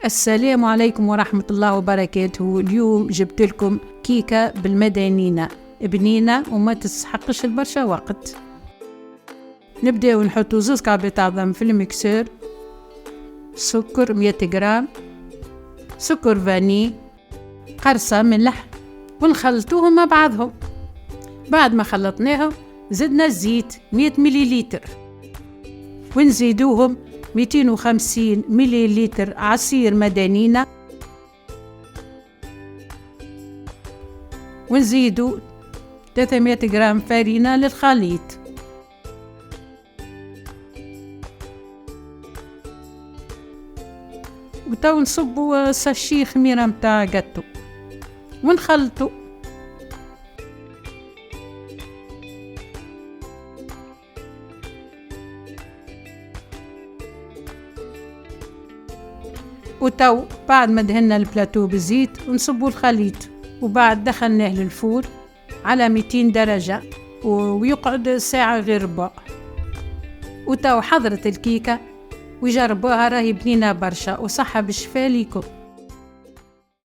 السلام عليكم ورحمة الله وبركاته. اليوم جبت لكم كيكة بالمدانينة بنينة وما تستحقش البرشا وقت. نبدأ ونحطوا 2 كعبات عظم في المكسور، سكر 100 جرام، سكر فاني، قرصة ملح، ونخلطوهم مع بعضهم. بعد ما خلطناهم زدنا الزيت 100 مليلتر، ونزيدوهم 250 مليلتر عصير مدانينة، ونزيدو 300 جرام فرينة للخليط. وتو نصبوا ساشي خميرة متاع جاتو ونخلطو. وتو بعد ما دهنا البلاتو بالزيت ونصبوا الخليط، وبعد دخلناه للفور على 200 درجة ويقعد ساعة غير ربع. وتو حضرت الكيكة وجربوها، راهي بنينة برشا وصحة بالشفاء ليكم.